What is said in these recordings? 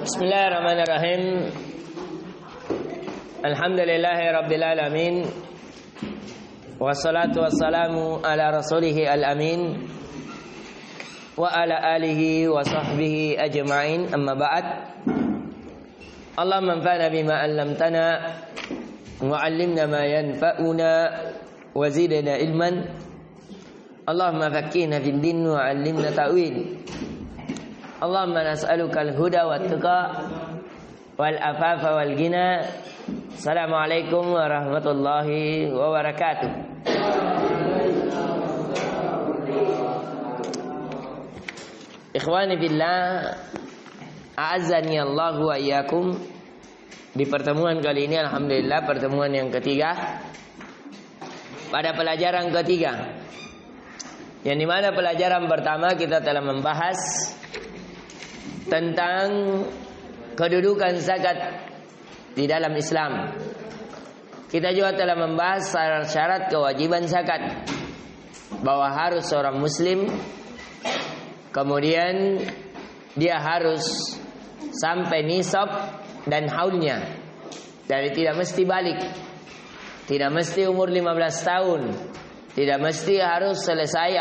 Bismillahirrahmanirrahim. Alhamdulillahi rabbil alamin. Wassalatu wassalamu ala rasulih al-amin wa ala alihi wa sahbihi ajma'in. Amma ba'd. Allahumma anfa'na bima 'allamtana wa 'allimna ma yanfa'una wa zidna ilman. Allahumma faqqihna fid din wa 'allimna ta'wil. Allahumma nas'aluka al-huda wat tuqa wal afafa wal ghina. Assalamualaikum warahmatullahi wabarakatuh. Ikhwani billah, a'azzani Allah wa iyyakum. Di pertemuan kali ini alhamdulillah pertemuan yang ketiga pada pelajaran ketiga, yang dimana pelajaran pertama kita telah membahas tentang kedudukan zakat di dalam Islam. Kita juga telah membahas syarat-syarat kewajiban zakat, bahwa harus seorang muslim, kemudian dia harus sampai nisab dan haulnya, dari tidak mesti balik, tidak mesti umur 15 tahun, tidak mesti harus selesai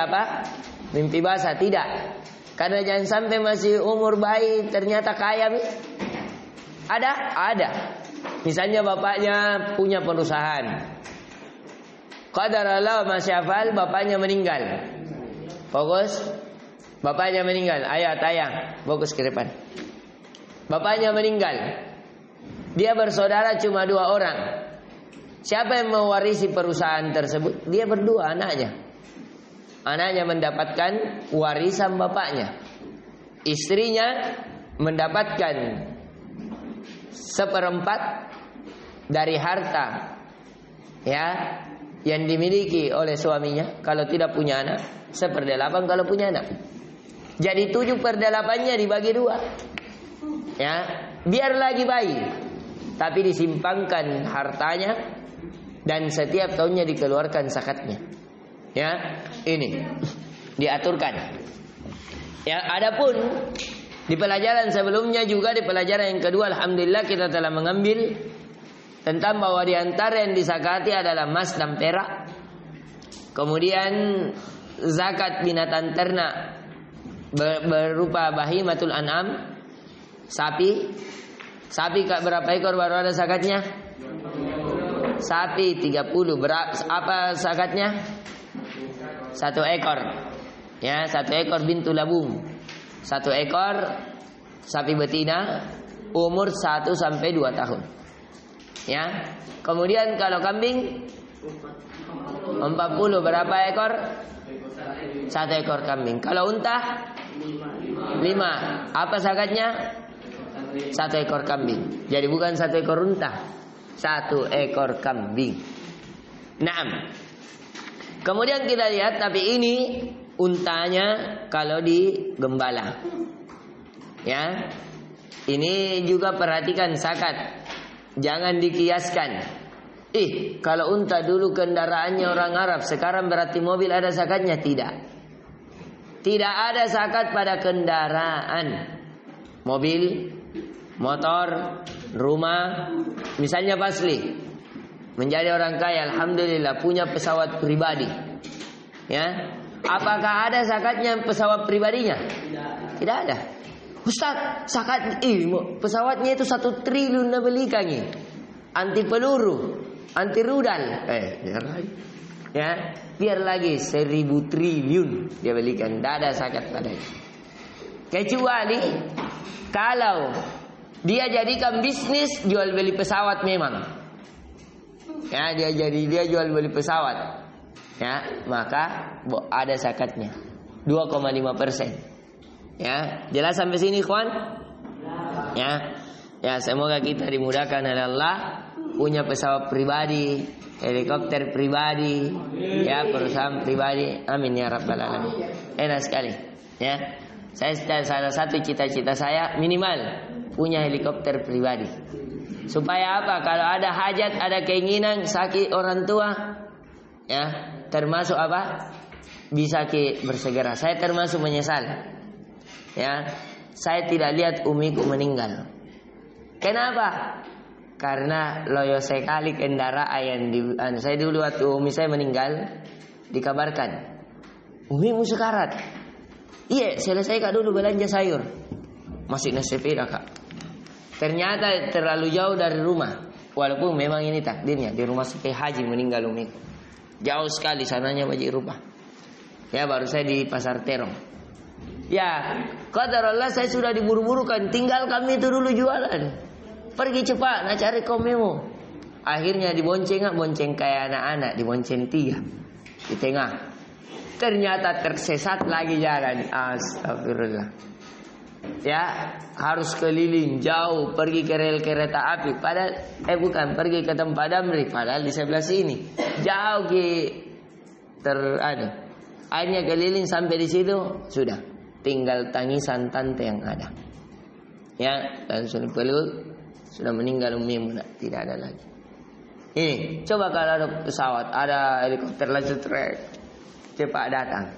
mimpi basah, tidak. Karena jangan sampai masih umur bayi ternyata kaya. Ada. Misalnya bapaknya punya perusahaan, qadarallahu ma syafal, bapaknya meninggal. Fokus. Bapaknya meninggal. Ayah, fokus ke depan. Bapaknya meninggal. Dia bersaudara cuma 2 orang. Siapa yang mewarisi perusahaan tersebut? Dia berdua, anaknya. Anaknya mendapatkan warisan bapaknya. Istrinya mendapatkan 1/4 dari harta yang dimiliki oleh suaminya kalau tidak punya anak, 1/8 kalau punya anak. Jadi 7/8-nya dibagi 2. Biar lagi bayi, tapi disimpankan hartanya dan setiap tahunnya dikeluarkan zakatnya. Ini diaturkan. Adapun di pelajaran sebelumnya juga, di pelajaran yang kedua, alhamdulillah kita telah mengambil tentang bahwa di antara yang disakati adalah emas dan perak. Kemudian zakat binatang ternak berupa bahimatul an'am, sapi. Sapi berapa ekor baru ada zakatnya? Sapi 30. Apa zakatnya? 1 ekor. 1 ekor bintu labung. 1 ekor sapi betina umur 1 sampai 2 tahun. Kemudian kalau kambing 40, berapa ekor? 1 ekor kambing. Kalau unta 5. Apa zakatnya? 1 ekor kambing. Jadi bukan 1 ekor unta, 1 ekor kambing. Naam. Kemudian kita lihat, tapi ini untanya kalau digembala. Ini juga perhatikan zakat. Jangan dikiaskan. Kalau unta dulu kendaraannya orang Arab, sekarang berarti mobil ada zakatnya? Tidak. Tidak ada zakat pada kendaraan. Mobil, motor, rumah. Misalnya Basli menjadi orang kaya, alhamdulillah punya pesawat pribadi. Apakah ada zakatnya pesawat pribadinya? Tidak ada. Ustaz, zakat pesawatnya itu 1 triliun nak belikan ni. Anti peluru, anti rudal. Biar lagi 1000 triliun dia belikan. Tidak ada zakat padanya. Kecuali kalau dia jadikan bisnis jual beli pesawat memang. Dia jual beli pesawat. Maka ada zakatnya 2,5%. Jelas sampai sini, kawan? Semoga kita dimudahkan oleh Allah, punya pesawat pribadi, helikopter pribadi, perusahaan pribadi. Amin ya rabbal alamin. Enak sekali. Salah satu cita-cita saya minimal punya helikopter pribadi. Supaya apa? Kalau ada hajat, ada keinginan, sakit orang tua, termasuk bisa bersegera. Saya termasuk menyesal. Saya tidak lihat umiku meninggal. Kenapa? Karena loyo sekali kendaraan yang saya dulu waktu umi saya meninggal dikabarkan, umimu sekarat. Iya, selesai kak dulu belanja sayur. Masih naik sepeda kak. Ternyata terlalu jauh dari rumah. Walaupun memang ini takdirnya, di rumah Sukai Haji meninggal umi. Jauh sekali sananya bagi rumah. Ya baru saya di Pasar Terong. Ya, qadar Allah saya sudah diburu-burukan, tinggal kami itu dulu jualan. Pergi cepat, nak cari kaumimu. Akhirnya dibonceng kayak anak-anak, dibonceng 3 di tengah. Ternyata tersesat lagi jalan. Astagfirullah. Ya, harus keliling jauh, pergi ke rel kereta api. Padahal, bukan, pergi ke tempat Damri. Padahal di sebelah sini. Jauh akhirnya keliling sampai di situ, sudah. Tinggal tangisan tante yang ada. Ya, dan sudah peluk. Sudah meninggal umimu, tidak ada lagi. Ini, coba kalau ada pesawat, ada helikopter lanjut trek, cepat datang.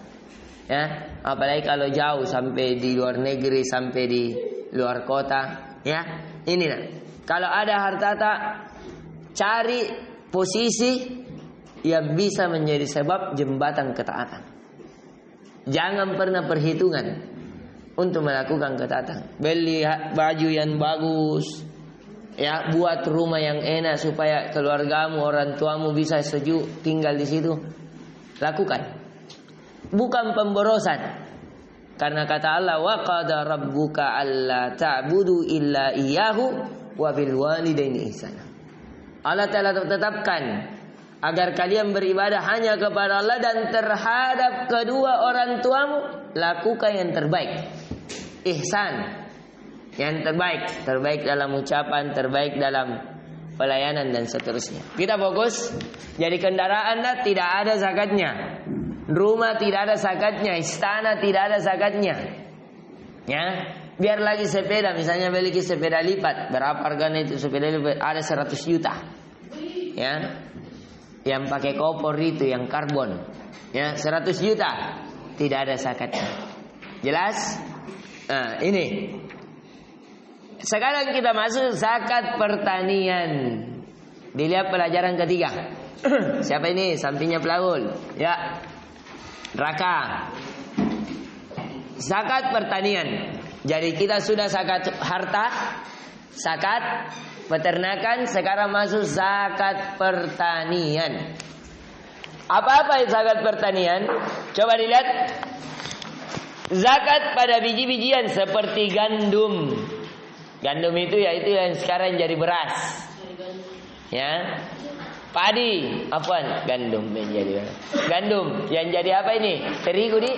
Ya, apalagi kalau jauh sampai di luar negeri, sampai di luar kota. Ya, ini nah. Kalau ada hartata, cari posisi yang bisa menjadi sebab jembatan ketaatan. Jangan pernah perhitungan untuk melakukan ketaatan. Beli baju yang bagus. Ya, buat rumah yang enak supaya keluargamu, orang tuamu bisa sejuk tinggal di situ. Lakukan. Bukan pemborosan. Karena kata Allah, wa qada rabbuka alla ta'budu illa iyyahu wa bil walidaini ihsana. Allah telah tetapkan agar kalian beribadah hanya kepada Allah dan terhadap kedua orang tuamu lakukan yang terbaik. Ihsan. Yang terbaik dalam ucapan, terbaik dalam pelayanan dan seterusnya. Kita fokus. Jadi kendaraan tidak ada zakatnya, rumah tidak ada zakatnya, istana tidak ada zakatnya. Ya, biar lagi sepeda, misalnya beli sepeda lipat, berapa harganya itu sepeda lipat? Ada 100 juta. Ya, yang pakai kompor itu, yang karbon. Ya, 100 juta, tidak ada zakatnya. Jelas? Nah, ini. Sekarang kita masuk zakat pertanian. Dilihat pelajaran ketiga. Siapa ini? Sampingnya Pelaul. Ya. Raka. Zakat pertanian. Jadi kita sudah zakat harta, zakat peternakan, sekarang masuk zakat pertanian. Apa zakat pertanian? Coba dilihat. Zakat pada biji-bijian seperti gandum. Gandum itu yaitu yang sekarang jadi beras. Ya. Padi, apaan? Gandum menjadi beras. Gandum yang jadi apa ini? Terigu di?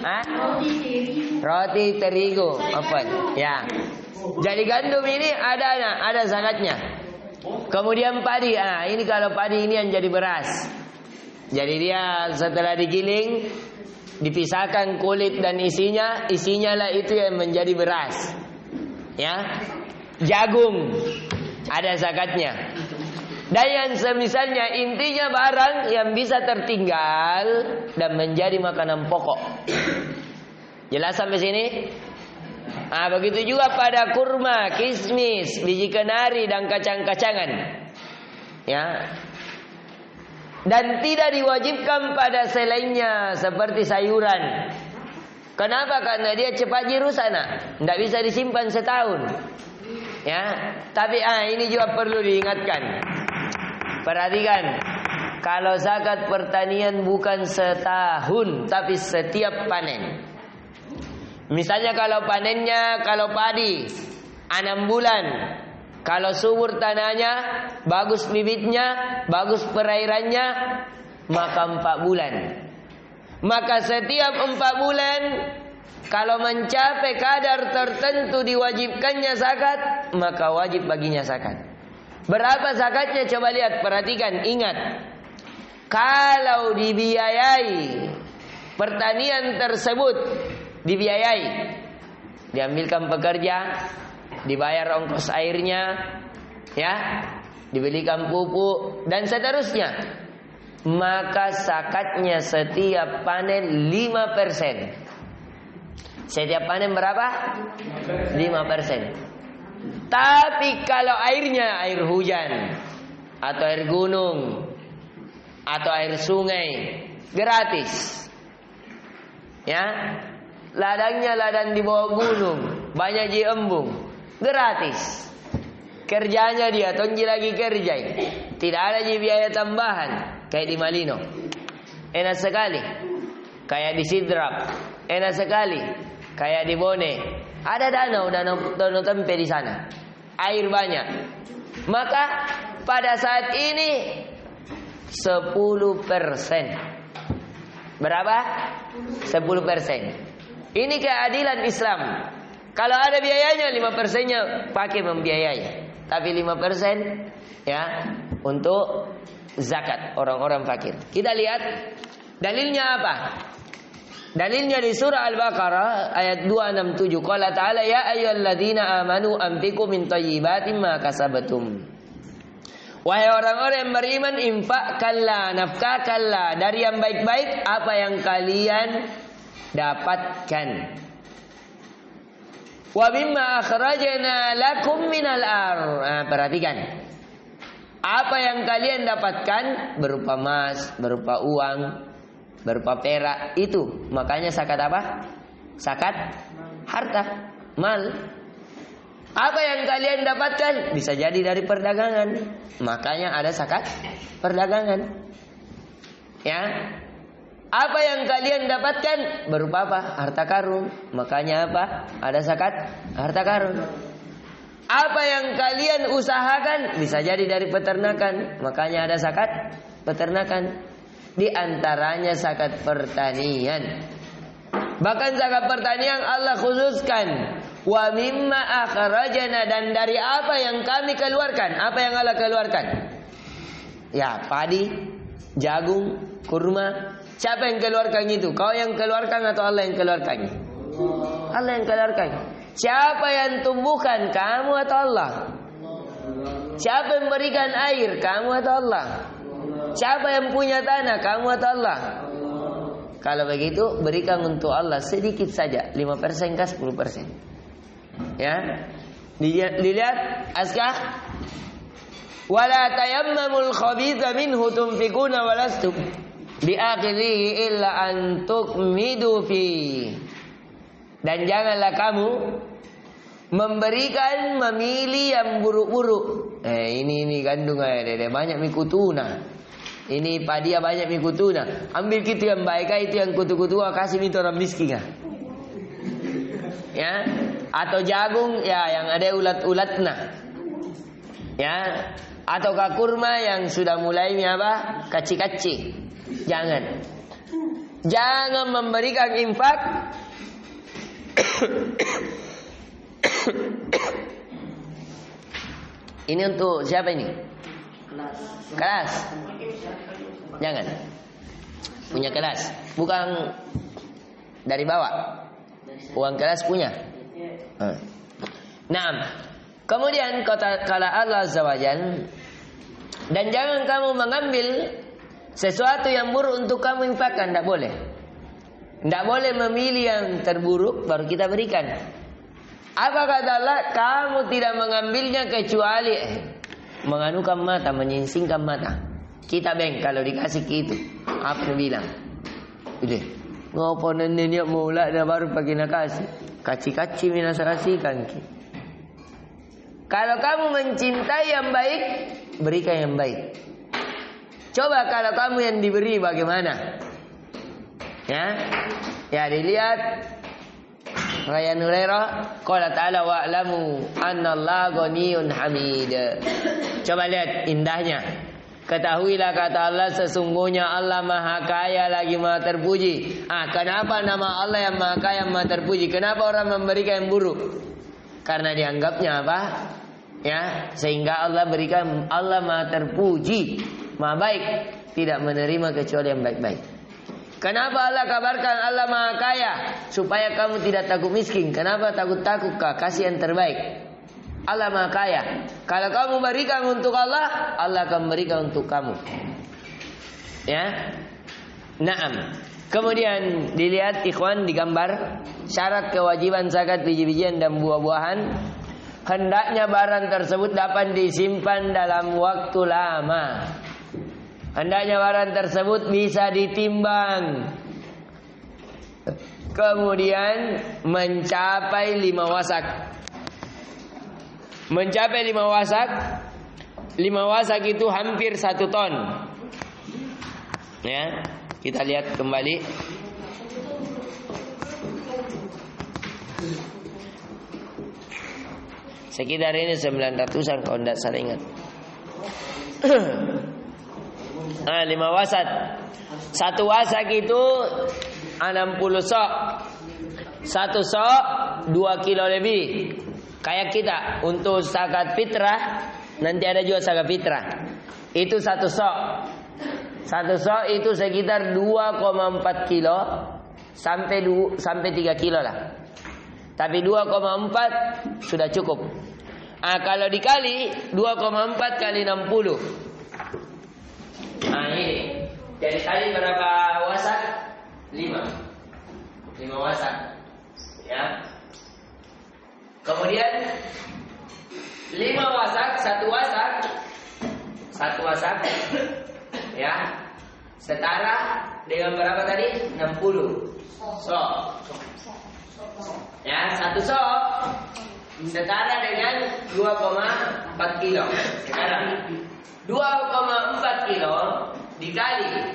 Hah? Roti terigu, apaan? Ya. Jadi gandum ini ada zakatnya. Kemudian padi, ini kalau padi ini yang jadi beras. Jadi dia setelah digiling, dipisahkan kulit dan isinya lah itu yang menjadi beras. Ya, jagung ada zakatnya. Dan yang semisalnya, intinya barang yang bisa tertinggal dan menjadi makanan pokok. Jelas sampai sini? Begitu juga pada kurma, kismis, biji kenari dan kacang-kacangan. Ya. Dan tidak diwajibkan pada selainnya seperti sayuran. Kenapa? Karena dia cepat rusak, tidak bisa disimpan setahun. Ya, tapi ini juga perlu diingatkan. Perhatikan, kalau zakat pertanian bukan setahun, tapi setiap panen. Misalnya kalau panennya, kalau padi 6 bulan, kalau subur tanahnya, bagus bibitnya, bagus perairannya, maka 4 bulan. Maka setiap 4 bulan, kalau mencapai kadar tertentu diwajibkannya zakat, maka wajib baginya zakat. Berapa zakatnya? Coba lihat, perhatikan, ingat. Kalau dibiayai, pertanian tersebut dibiayai, diambilkan pekerja, dibayar ongkos airnya, ya, dibelikan pupuk dan seterusnya, maka zakatnya setiap panen 5%. Setiap panen berapa? 5%. Tapi kalau airnya air hujan atau air gunung atau air sungai, gratis. Ya, ladangnya ladang di bawah gunung, banyak di embung, gratis. Kerjanya dia, tonji lagi kerja, tidak ada biaya tambahan. Kayak di Malino, enak sekali. Kayak di Sidrap, enak sekali. Kayak di Bone, ada danau tempe di sana, air banyak. Maka pada saat ini 10%. Berapa? 10%. Ini keadilan Islam. Kalau ada biayanya 5%-nya pakai membiayai. Tapi 5% ya untuk zakat orang-orang fakir. Kita lihat dalilnya apa? Dalilnya di surah Al-Baqarah ayat 267. Qala ta'ala ya ayyuhalladzina amanu anfiqu min thayyibatin ma kasabatum. Wahai orang-orang yang beriman, infakkanlah, nafkahkanlah dari yang baik-baik apa yang kalian dapatkan. Wa mimma akhrajna lakum minal ardh. Perhatikan. Apa yang kalian dapatkan berupa emas, berupa uang, berupa perak, itu makanya zakat apa? Zakat harta, mal. Apa yang kalian dapatkan bisa jadi dari perdagangan, makanya ada zakat perdagangan. Ya. Apa yang kalian dapatkan berupa apa? Harta karun, makanya apa? Ada zakat harta karun. Apa yang kalian usahakan bisa jadi dari peternakan, makanya ada zakat peternakan. Di antaranya zakat pertanian. Bahkan zakat pertanian Allah khususkan, wa mimma akhrajna, dan dari apa yang kami keluarkan. Apa yang Allah keluarkan? Ya, padi, jagung, kurma. Siapa yang keluarkan itu? Kau yang keluarkan atau Allah yang keluarkan? Allah yang keluarkan. Siapa yang tumbuhkan? Kamu atau Allah? Siapa yang berikan air? Kamu atau Allah? Siapa yang punya tanah? Kamu atau Allah? Kalau begitu berikan untuk Allah sedikit saja, 5% kah 10%. Ya. Dilihat askah? Wala tayammamul khabitha minhu tunfikuna walastum biakhirihi illa an tukmidu fi. Dan janganlah kamu memberikan, memilih yang buruk-buruk. Ini kandungan ada banyak mikutuna. Ini padia banyak mikutuna. Ambil gitu yang baik, itu yang kutu-kutu kasih itu orang miskin. Ya. Atau jagung ya yang ada ulat-ulatnya. Ya. Atau kurma yang sudah mulai apa? Kaci-kaci. Jangan. Jangan memberikan infak ini untuk siapa ini? Kelas. Jangan. Punya kelas. Bukan dari bawah. Uang kelas punya. Nah, kemudian kata Allah Azza wa Jalla, dan jangan kamu mengambil sesuatu yang buruk untuk kamu infakkan. Tidak boleh. Tidak boleh memilih yang terburuk baru kita berikan. Apa kata Allah? Kamu tidak mengambilnya kecuali menganukan mata, menyingsingkan mata. Kita kalau dikasih gitu, apa bilang? Udah, ngapa neneknya mula dah baru pagi nak kasih. Kaci-kaci minas kasihkan. Kalau kamu mencintai yang baik, berikan yang baik. Coba kalau kamu yang diberi bagaimana? Ya dilihat Raya Nurairah qala ta'ala wa'lamu annallaha ghaniyun hamid. Coba lihat indahnya. Ketahuilah kata Allah, sesungguhnya Allah Maha Kaya lagi Maha Terpuji. Kenapa nama Allah yang Maha Kaya Maha Terpuji? Kenapa orang memberikan yang buruk? Karena dianggapnya apa? Ya, sehingga Allah berikan, Allah Maha Terpuji, Maha baik, tidak menerima kecuali yang baik-baik. Kenapa Allah kabarkan Allah Maha Kaya? Supaya kamu tidak takut miskin. Kenapa takut-takut? Kasih yang terbaik. Allah Maha Kaya. Kalau kamu berikan untuk Allah, Allah akan berikan untuk kamu. Ya. Naam. Kemudian dilihat ikhwan di gambar syarat kewajiban zakat biji-bijian dan buah-buahan. hendaknya barang tersebut dapat disimpan dalam waktu lama. Hendaknya barang tersebut bisa ditimbang. Kemudian mencapai 5 wasak. Mencapai 5 wasak. 5 wasak itu hampir 1 ton. Ya, kita lihat kembali. Sekitar ini 900-an kalau tidak salah ingat. 5 wasak. 1 wasak itu 60 sok. 1 sok 2 kilo lebih. Kayak kita untuk zakat fitrah, nanti ada juga zakat fitrah. Itu 1 sok. 1 sok itu sekitar 2,4 kilo sampai 3 kilo lah. Tapi 2,4 sudah cukup. Kalau dikali 2,4 kali 60. Ini. Jadi tadi berapa wasak? 5 wasak. Ya. Kemudian 5 wasak, 1 wasak. 1 wasak. Ya. Setara dengan berapa tadi? 60 sok. Ya, 1 sok setara dengan 2,4 kilo. Sekarang 2,4 kilo dikali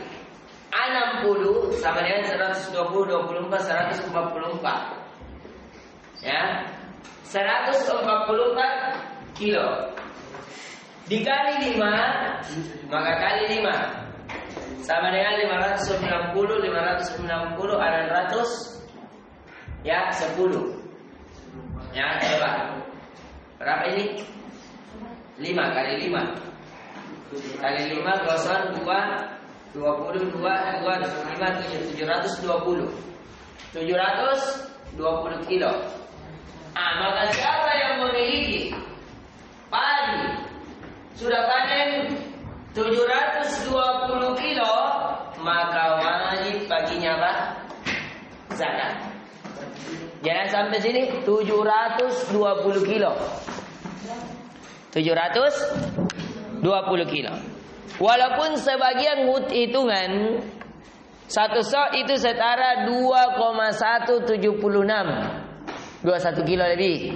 60 sama dengan 120, 24, 144. Ya, 144 kilo dikali 5, maka kali 5 sama dengan 590, 590 ada 100. Ya, 10. Ya, coba. Berapa ini? 5 kali 5. Kali 5 kosong 2, 22, 2, 5, 720. 720 kilo. Maka siapa yang memiliki padi sudah panen 720 kilo, maka wajib baginya apa? Zakat. Jangan sampai sini 720 kilo. 720 kilo. Walaupun sebagian hitungan 1 sok itu setara 2,176. 21 kilo lebih.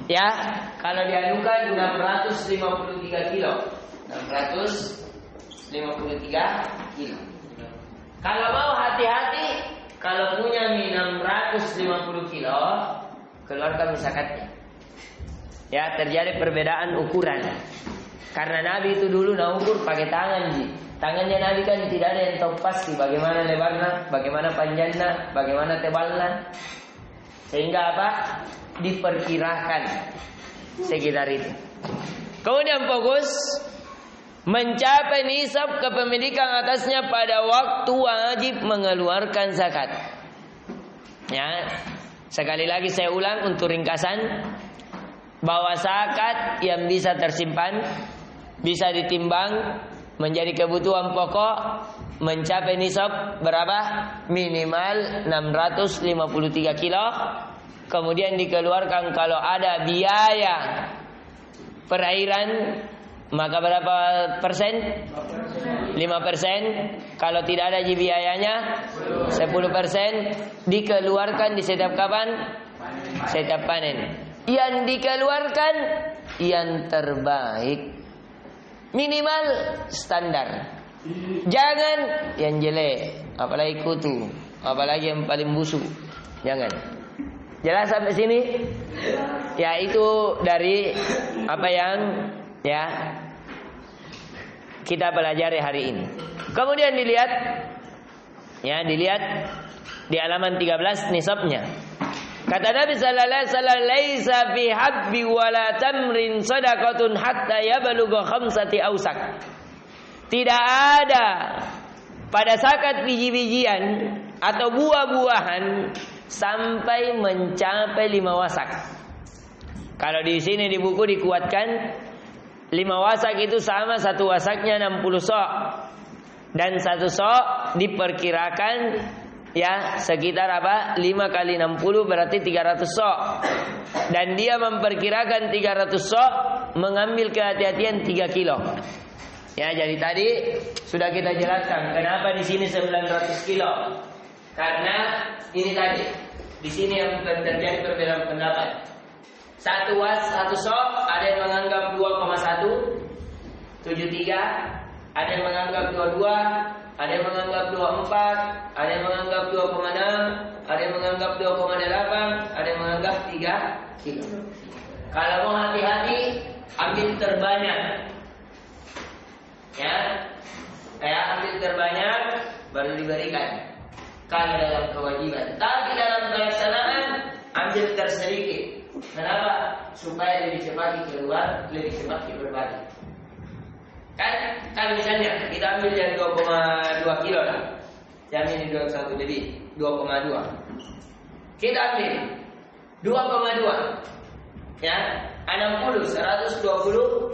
Ya, kalau dianukan 653 kilo. 653 kilo. Kalau mau hati-hati, kalau punya 650 kilo, keluarkan zakatnya. Ya, terjadi perbedaan ukuran. Karena Nabi itu dulu ukur pakai tangan, Ji. Tangannya Nabi kan tidak ada yang tahu pasti bagaimana lebarnya, bagaimana panjangnya, bagaimana tebalnya. Sehingga apa? Diperkirakan sekitar itu. Kemudian fokus mencapai nisab kepemilikan atasnya pada waktu wajib mengeluarkan zakat. Ya, sekali lagi saya ulang untuk ringkasan bahwa zakat yang bisa tersimpan, bisa ditimbang menjadi kebutuhan pokok mencapai nisab berapa? Minimal 653 kilo. Kemudian dikeluarkan kalau ada biaya perairan, maka berapa persen? 5%. Kalau tidak ada biayanya 10%. Dikeluarkan di setiap kapan? Setiap panen. Yang dikeluarkan yang terbaik, minimal standar. Jangan yang jelek, apalagi kutu, apalagi yang paling busuk. Jangan. Jelas sampai sini? Ya, itu dari apa yang ya kita pelajari hari ini. Kemudian dilihat di halaman 13 nisabnya. Kata Nabi sallallahu alaihi wasallam, "Laisa fi habbi wala tamrin shadaqatun hatta yablugha khamsati awsak." Tidak ada pada zakat biji-bijian atau buah-buahan sampai mencapai 5 wasak. Kalau di sini di buku dikuatkan 5 wasak itu sama 1 wasaknya 60 sok. Dan 1 sok diperkirakan Ya, sekitar apa? 5 kali 60 berarti 300 sok. Dan dia memperkirakan 300 sok mengambil kehati-hatian 3 kilo. Ya, jadi tadi sudah kita jelaskan kenapa di sini 900 kilo. Karena ini tadi, di sini yang terjadi perbedaan pendapat. 1 watt 1 sok, ada yang menganggap 2,173, ada yang menganggap 22, ada yang menganggap 24, ada yang menganggap 2,6, ada yang menganggap 2,8, ada yang menganggap 3 kilo. Kalau mau hati-hati, ambil terbanyak. Ya, ambil terbanyak baru diberikan. Kalau dalam kewajiban, tapi dalam pelaksanaan ambil tersedikit. Kenapa? Supaya lebih cepat keluar, lebih cepat berbagi. Kan misalnya kita ambil yang 2,2 kilo lah. Jamin di 21 lebih 2,2. Kita ambil 2,2. Ya, 60, 120,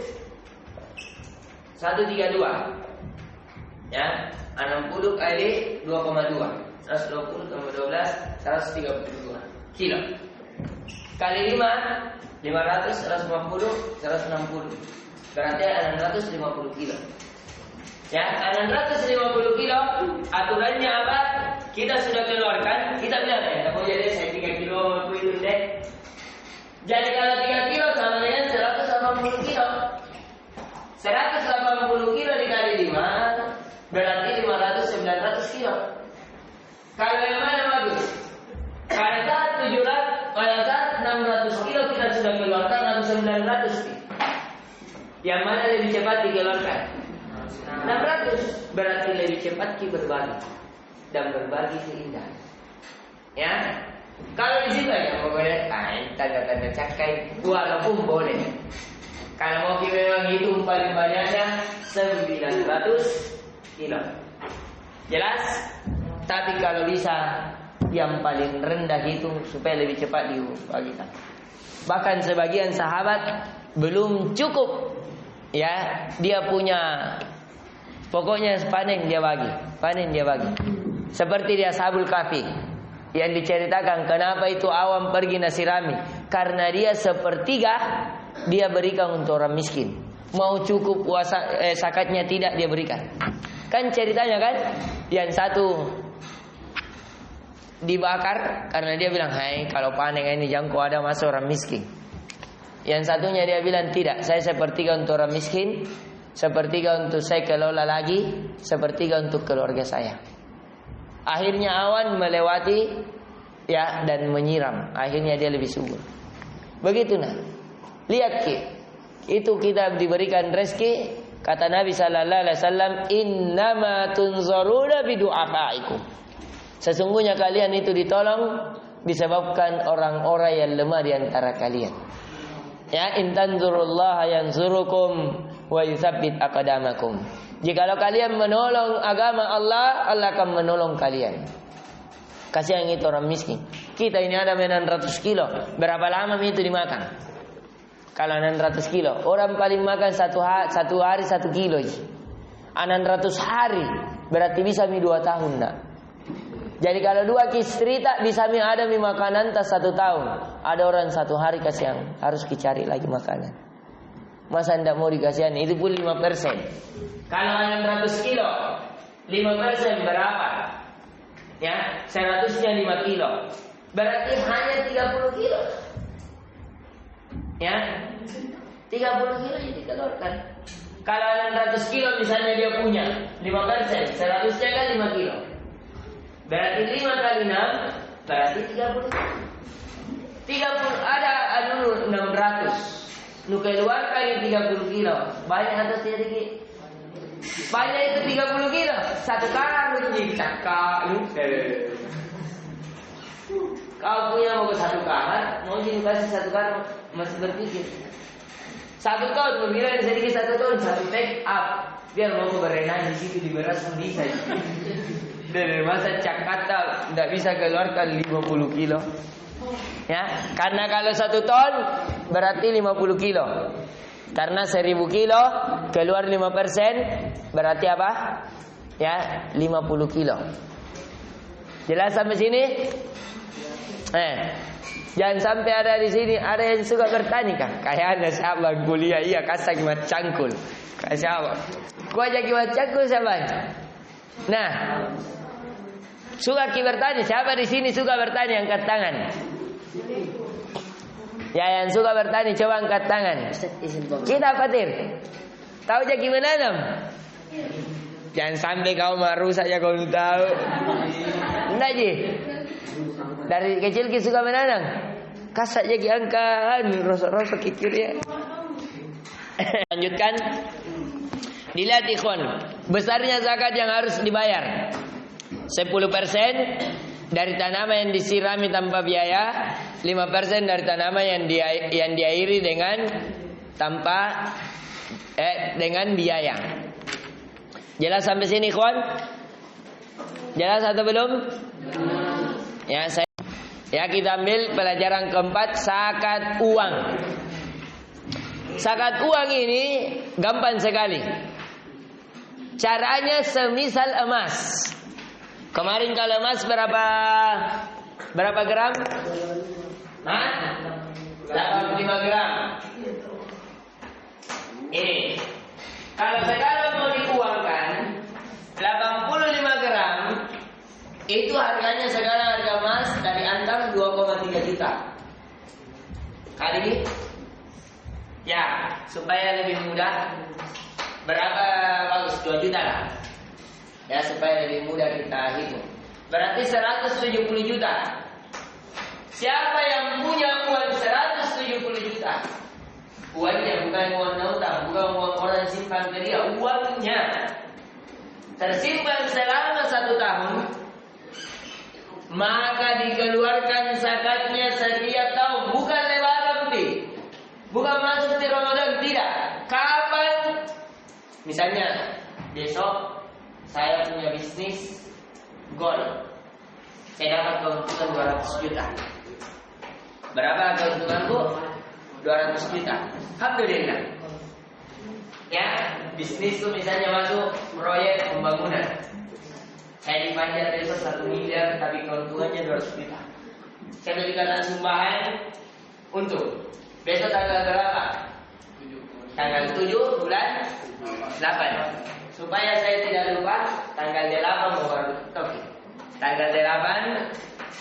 132. Ya, 60 kali 2,2. 120 tambah 12, 132 kilo. Kali 5, 500, 150, 160. Berarti 650 kilo. Ya, 650 kilo. Aturannya apa? Kita sudah keluarkan. Kita bilang ya, mau jadi saya 3 kilo itu deh. Jadi kalau 3 kilo sama dengan 180 kilo. 180 kilo dikali 5 berarti 500, 900 kilo. Kalau yang mana bagus? Pada saat 700, pada saat 600 kilo kita sudah keluarkan atau 900 kilo. Yang mana lebih cepat dikeluarkan? 600 berarti lebih cepat kita berbagi dan berbagi keindahan. Ya, kalau di situ ya boleh tanda-tanda cakai walaupun boleh. Kalau mau kita memang hitung paling banyaknya 900 kilo. Jelas? Tapi kalau bisa yang paling rendah hitung supaya lebih cepat dibagikan. Bahkan sebagian sahabat belum cukup. Ya, dia punya pokoknya panen dia bagi. Seperti di Ashabul Kahfi yang diceritakan kenapa itu Awam pergi nasirami, karena dia sepertiga dia berikan untuk orang miskin. Mau cukup zakatnya tidak dia berikan. Kan ceritanya kan, yang satu dibakar karena dia bilang, "Hai, kalau panen ini jangkau ada masuk orang miskin." Yang satunya dia bilang, "Tidak, saya sepertiga untuk orang miskin, sepertiga untuk saya kelola lagi, sepertiga untuk keluarga saya." Akhirnya awan melewati ya dan menyiram. Akhirnya dia lebih subur. Begitu nah. Lihat itu kita diberikan rezeki. Kata Nabi sallallahu alaihi wasallam, "Innama tunzaruna bidu'afaikum." Sesungguhnya kalian itu ditolong disebabkan orang-orang yang lemah di antara kalian. Ya, in tanzurullaha yanzurukum wa yutsabbit aqdamakum. Jikalau kalian menolong agama Allah, Allah akan menolong kalian. Kasihan itu orang miskin. Kita ini ada 900 kilo. Berapa lama itu dimakan? Kalau 600 kilo, orang paling makan satu hari 1 kilo. 600 hari berarti bisa 2 tahun nak. Jadi kalau 2 cerita bisa ada makanan tas 1 tahun. Ada orang 1 hari kasihan harus dicari lagi makanan. Masa tidak mau dikasihan? Itu pun 5%. Kalau 600 kilo 5% berapa? Ya, 100-nya 5 kilo. Berarti hanya 30 kilo. Ya, 30 kilo jadi keluarkan. Kalau 600 kilo misalnya dia punya 5%, 100-nya kan 5 kilo. Berarti 5 kali 6 berarti 30. 30 ada dulu 600. Lu keluarkan 30 kilo. Banyak atau sedikit? Banyak itu 30 kilo. 1 karung jadi cakak lu. Kau punya mau ke 1 kamar, mau dikasih 1 karung, masih berpikir. 1 tahun berbilang sedikit 1 tahun 1 take up. Biar mau berenang di situ di beras bisa. Dari masa cakata tidak bisa keluarkan 50 kilo. Ya, karena kalau 1 ton berarti 50 kilo. Karena 1000 kilo keluar 5% berarti apa? Ya, 50 kilo. Jelas sampai sini? Jangan sampai ada di sini ada yang suka bertanya kah? Kayak ada siapa kuliah iya kasak kimat cangkul. Kayak siapa? Ku aja kimat cangkul siapa? Nah, suka bertanya. Siapa di sini suka bertanya angkat tangan? Ya yang suka bertanya coba angkat tangan. Kita Fatir. Tahu jadi menanam? Jangan sampai kau merusak ya kau tahu. Enggak Ji. Dari kecil kita suka menanam. Kasak jadi angkat, rosok-rosok kikir ya. Lanjutkan. Dilihat ikhwan, besarnya zakat yang harus dibayar. 10% dari tanaman yang disirami tanpa biaya, 5% dari tanaman yang diairi dengan dengan biaya. Jelas sampai sini, ikhwan? Jelas atau belum? Ya, kita ambil pelajaran keempat, zakat uang. Zakat uang ini gampang sekali. Caranya semisal emas. Kemarin kalau emas berapa gram? 85 gram. Ini. Kalau sekarang mau diuangkan 85 gram, itu harganya sekarang harga emas dari antara 2,3 juta. Kali ini? Ya, supaya lebih mudah. Berapa bagus? 2 juta lah. Ya, supaya lebih mudah kita hitung. Berarti 170 juta. Siapa yang punya uang 170 juta? Uangnya bukan uang utang, bukan uang orang simpan ke dia, uangnya tersimpan selama 1 tahun, maka dikeluarkan zakatnya setiap tahun, bukan lebaran pi, bukan masuk di Ramadan, tidak. Kapan? Misalnya besok saya punya bisnis gold, saya dapat keuntungan 200 juta. Berapa keuntunganku? 200 juta. Alhamdulillah. Ya, bisnis itu misalnya masuk proyek pembangunan. Saya dipanjat besok 1 miliar, tapi keuntungannya 200 juta. Saya berikan sumbangan untuk besok tanggal berapa? Tanggal 7 bulan 8. Supaya saya tidak lupa, tanggal 8 baru Taufik. Tanggal 8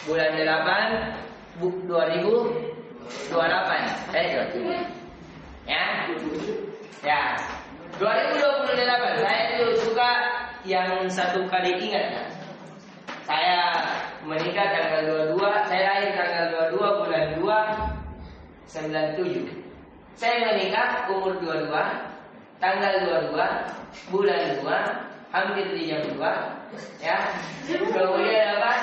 bulan 8 2028. Ya. 2028. Saya itu suka yang satu kali ingat. Saya menikah tanggal 22, saya lahir tanggal 22 bulan 2 97. Saya menikah umur 22, tanggal 22 bulan 2, hampir di jam 2, ya. Kemudian apa?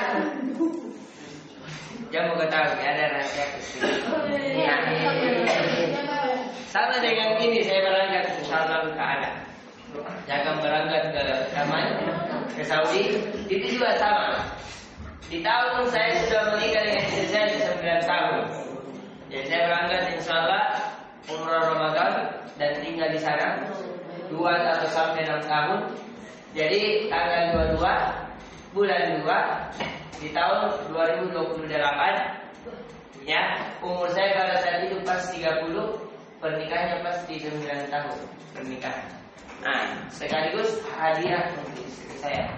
Jangan mau ketahui, ada rahasia kesini. Ya. Sama dengan ini saya berangkat insyaallah ke Arab. Jangan berangkat ke Yaman, ke Saudi, itu juga sama. Di tahun saya sudah menikah dengan istri saya 9 tahun. Jadi saya berangkat insyaallah umrah Ramadan dan tinggal di sana 2 atau sampai 6 tahun. Jadi tanggal 22 bulan 2 di tahun 2028, ya, umur saya pada saat itu pas 30, pernikahannya pas di 9 tahun pernikahan. Nah, sekaligus hadiah untuk istri saya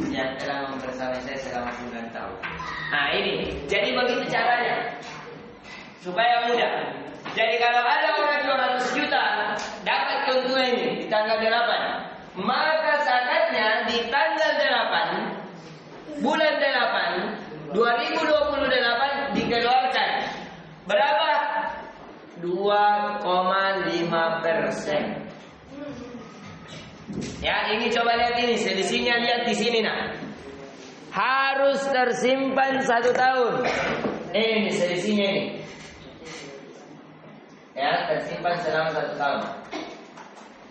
yang telah membersamai saya selama 9 tahun. Nah ini, jadi begitu caranya supaya mudah. Jadi kalau ada orang 200 juta dapat keuntungan ini di tanggal 8, maka zakatnya di tanggal 8 bulan 8 2028 dikeluarkan berapa? 2,5%. Ya, ini coba lihat ini selisihnya, lihat di sini nak. Harus tersimpan 1 tahun. Ini selisihnya ini. Ya, tersimpan selama 1 tahun.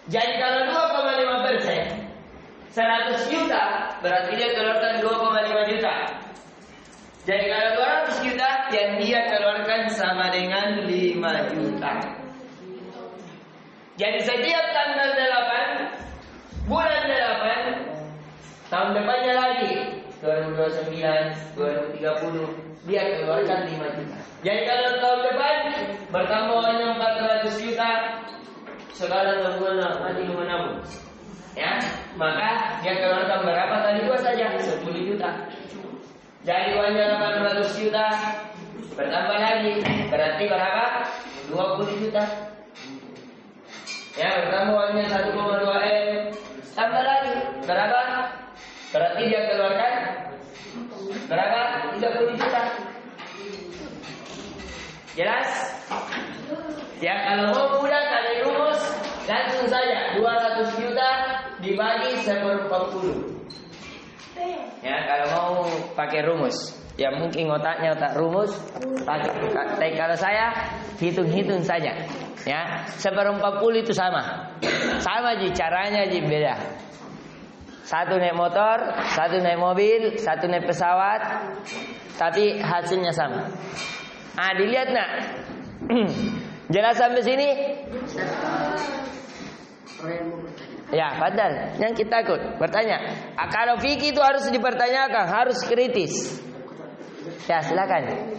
Jadi kalau 2,5%, 100 juta berarti dia keluarkan 2,5 juta. Jadi kalau 200 juta yang dia keluarkan sama dengan 5 juta. Jadi setiap tanggal 8 bulan 8 tahun depannya lagi 2029, 2030 dia keluarkan 5 juta. Jadi kalau tahun depan bertambah uangnya 400 juta, sekarang teman-teman masih menabung, ya, maka dia keluarkan berapa kali 2 saja, 10 juta. Jadi uangnya 800 juta, bertambah lagi, berarti berapa? 20 juta. Ya, bertambah uangnya 1,2 M, tambah lagi, berapa? Berarti dia keluarkan berapa? 30 juta. Jelas? Ya, kalau mau mudah kali rumus, langsung saja 200 juta dibagi 1/40. Ya, kalau mau pakai rumus, ya mungkin otaknya otak rumus. Tapi kalau saya hitung-hitung saja. Ya, 1/40 itu sama. Sama ji caranya ji beda. Satu naik motor, satu naik mobil, satu naik pesawat, tapi hasilnya sama. Ah, dilihat nak. Jelas sampai sini? Ya, padahal yang kita takut bertanya. Kalau fikih itu harus dipertanyakan, harus kritis. Ya, silakan.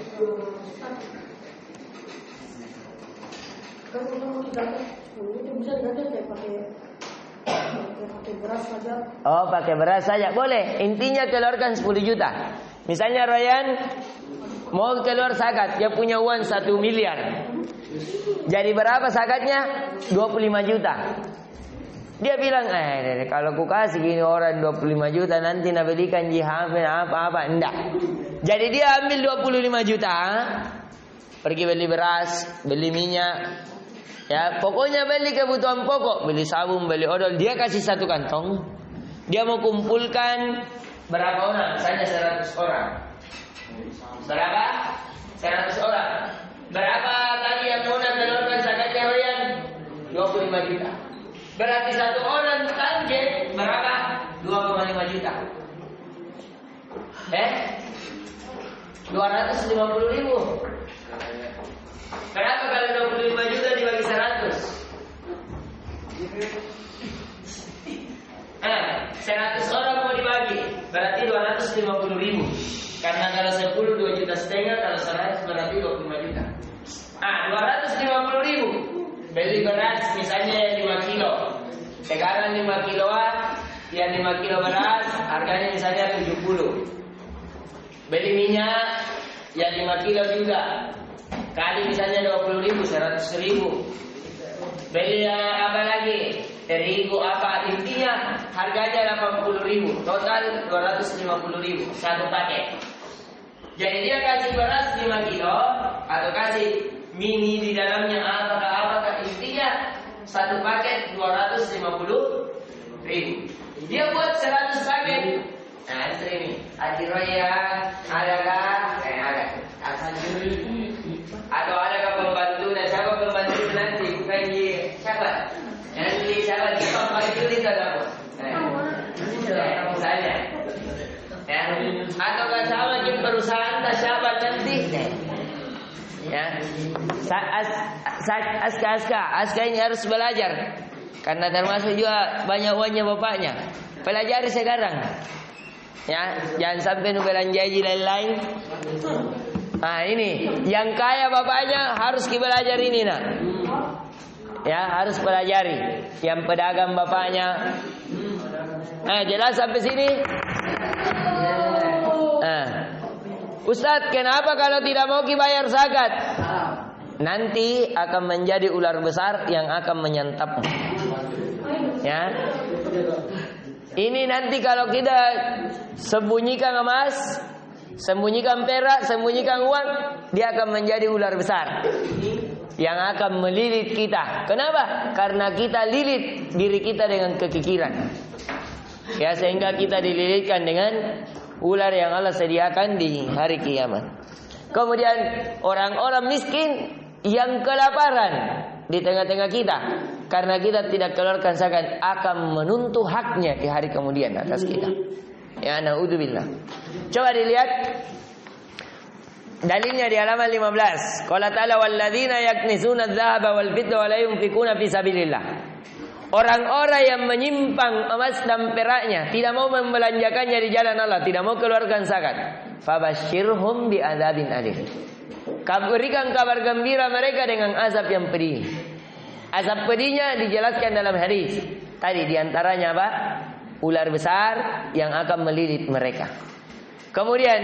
Oh, pakai beras saja boleh. Intinya keluarkan 10 juta. Misalnya Ryan mau keluar zakat, dia punya uang 1 miliar. Jadi berapa zakatnya? 25 juta. Dia bilang, kalau ku kasih gini orang 25 juta nanti nak belikan jihamin apa-apa. Enggak. Jadi dia ambil 25 juta, pergi beli beras, beli minyak. Ya, pokoknya beli kebutuhan pokok, beli sabun, beli odol. Dia kasih 1 kantong. Dia mau kumpulkan berapa orang? Misalnya 100 orang. Berapa? 100 orang. Berapa tadi yang mau keluarkan zakatnya Ryan? 25 juta. Berarti 1 orang target berapa? 2,5 juta. 250.000. Berapa kali 25 juta dibagi 100? 100 orang mau dibagi, berarti 250.000. Karena kalau 10 2,5 juta, kalau 100 berarti 25 juta. 250.000. Beli beras misalnya yang 5 kilo. Sekarang 5 kiloan, yang 5 kilo beras harganya misalnya 70. Beli minyak yang 5 kilo juga. Kali misalnya 20.000, 100.000. Beli apa lagi? Terigu apa? Intinya harganya 80.000. Total 250.000 satu paket. Jadi dia kasih beras 5 kilo atau kasih mini di dalamnya apakah intinya satu paket 250.000. Dia buat 100 paket. Nah, ini Haji Roya, adakah? Ada. Atau adakah pembantu? Dan siapa pembantu nanti? Bukan siapa? Nanti siapa? Dia pembantu itu apa? Kamu saja. Ya. Atau sama di perusahaan tak siapa nanti? Ya. Aska ini harus belajar. Karena termasuk juga banyak uangnya bapaknya. Pelajari sekarang. Ya, jangan sampai nubelan janji lain-lain. Nah, ini yang kaya bapaknya harus belajar ini, nak. Ya, harus pelajari. Yang pedagang bapaknya. Jelas sampai sini? Ustadz, kenapa kalau tidak mau bayar zakat? Nanti akan menjadi ular besar yang akan menyantapmu. Ya. Ini nanti kalau kita sembunyikan emas, sembunyikan perak, sembunyikan uang, dia akan menjadi ular besar yang akan melilit kita. Kenapa? Karena kita lilit diri kita dengan kekikiran. Ya, sehingga kita dililitkan dengan ular yang Allah sediakan di hari kiamat. Kemudian orang-orang miskin yang kelaparan di tengah-tengah kita, karena kita tidak keluarkan zakat, akan menuntut haknya di hari kemudian atas kita. Ya, naudzubillah. Coba dilihat dalilnya di halaman 15. Qala ta'ala walladzina yaknizuna adz-dzahaba wal fidda wa la yunfikuna fi sabilillah. Orang-orang yang menyimpang emas dan peraknya, tidak mau membelanjakannya di jalan Allah, tidak mau keluarkan zakat, fabashshirhum bi'adzabin alim. Berikan kabar gembira mereka dengan azab yang pedih. Azab pedihnya dijelaskan dalam hadis. Tadi diantaranya apa? Ular besar yang akan melilit mereka. Kemudian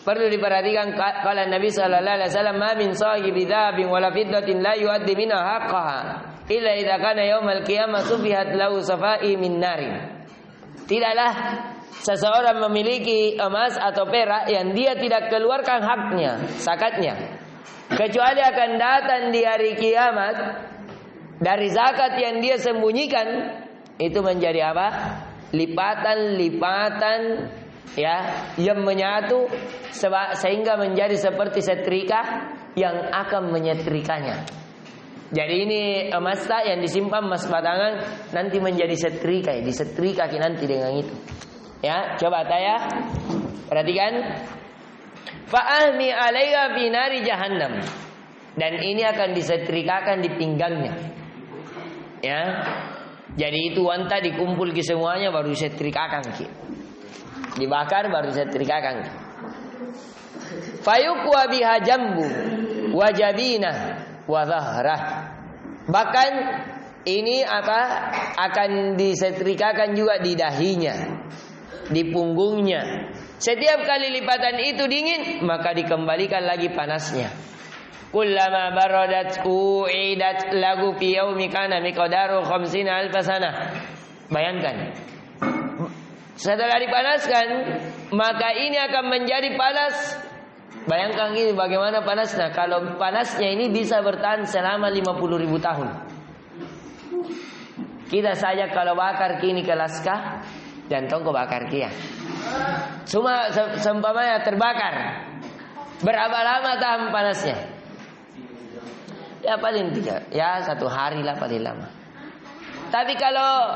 perlu diperhatikan kala Nabi sallallahu alaihi wasallam, "Ma min sahibi dzabin wala fiddatin la yu'addi minha haqqaha illa idza kana yaumal qiyamah sufihat lahu safai min narin." Tidaklah seseorang memiliki emas atau perak yang dia tidak keluarkan haknya, zakatnya, kecuali akan datang di hari kiamat dari zakat yang dia sembunyikan itu menjadi apa? Lipatan-lipatan ya yang menyatu sehingga menjadi seperti setrika yang akan menyetrikanya. Jadi ini emas yang disimpan emas batangan nanti menjadi setrika, disetrika nanti dengan itu. Ya, coba tanya, perhatikan. Fa'ahmi 'alaiha fi nari jahannam. Dan ini akan disetrikakan di pinggangnya. Ya. Jadi itu wanta dikumpul ke semuanya baru disetrikakan ki. Dibakar baru disetrikakan. Fayuqwa biha jambu wa jabinah wa zahrah. Bahkan ini akan disetrikakan juga di dahinya, di punggungnya. Setiap kali lipatan itu dingin, maka dikembalikan lagi panasnya. Kullama baradat u'idat lagu fi yaumi kana miqdaru 50,000 sanah. Bayangkan. Setelah dipanaskan, maka ini akan menjadi panas. Bayangkan ini bagaimana panasnya. Kalau panasnya ini bisa bertahan selama 50.000 tahun. Kita saja kalau bakar kini ke Laska, jantung kau bakar kia. Cuma seumpamanya terbakar. Berapa lama tahan panasnya? Ya paling 1 hari lah paling lama. Tapi kalau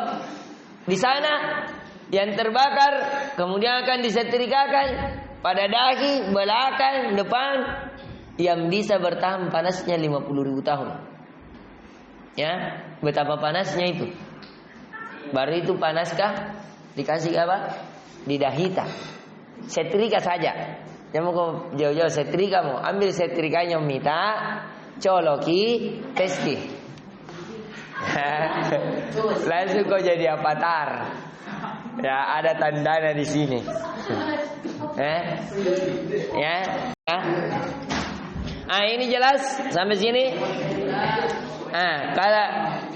di sana yang terbakar kemudian akan disetrikakan pada dahi, belakang, depan, yang bisa bertahan panasnya 50.000 tahun. Ya, betapa panasnya itu. Baru itu panaskah? Dikasih apa? Didahita. Setrika saja. Yang mau jauh-jauh setrika mau ambil setrikanya minta, coloki, testi. Langsung kau jadi avatar. Ya ada tandanya di sini. Ya. Ini jelas sampai sini. Kalau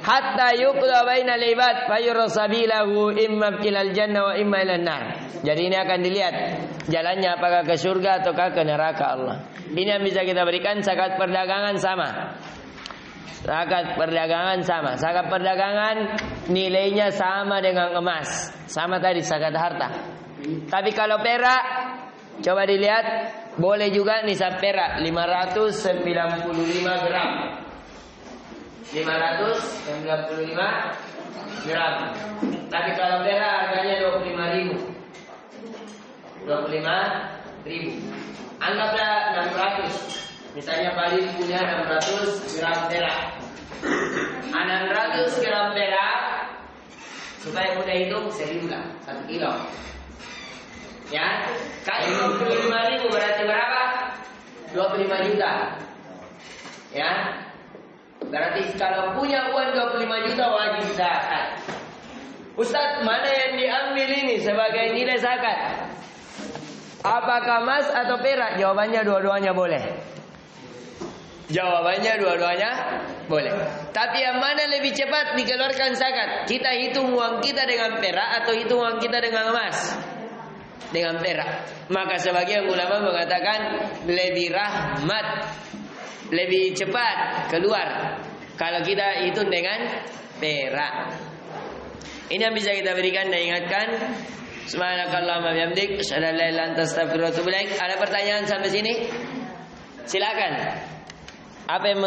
hatta yuqda bainal ibad fayursabilahu imma ilal jannah wa imma ilan nar. Jadi ini akan dilihat jalannya apakah ke surga ataukah ke neraka Allah. Ini yang bisa kita berikan. Zakat perdagangan sama. Zakat perdagangan sama. Zakat perdagangan nilainya sama dengan emas. Sama tadi zakat harta. Tapi kalau perak, coba dilihat, boleh juga nisab perak 595 gram. 595 gram. Tapi kalau perak harganya 25.000. 25.000. Anggaplah 600. Misalnya Bali punya 600 gram perak. 600 gram perak supaya mudah hitung 1.000 lah, 1 kilo. Ya, kali 25.000 berarti berapa? 25 juta. Ya. Berarti kalau punya uang 25 juta wajib zakat. Ustaz, mana yang diambil ini sebagai nilai zakat? Apakah emas atau perak? Jawabannya dua-duanya boleh. Jawabannya dua-duanya boleh. Tapi yang mana lebih cepat dikeluarkan zakat? Kita hitung uang kita dengan perak atau hitung uang kita dengan emas? Dengan perak. Maka sebagian ulama mengatakan lebih rahmat, lebih cepat keluar kalau kita hitung dengan perak. Ini yang bisa kita berikan dan ingatkan. Subhanakallahumma wa bihamdik, asyhadu an la ilaha illa anta, astaghfiruka wa atubu ilaik. Ada pertanyaan sampai sini? Silakan. Apa yang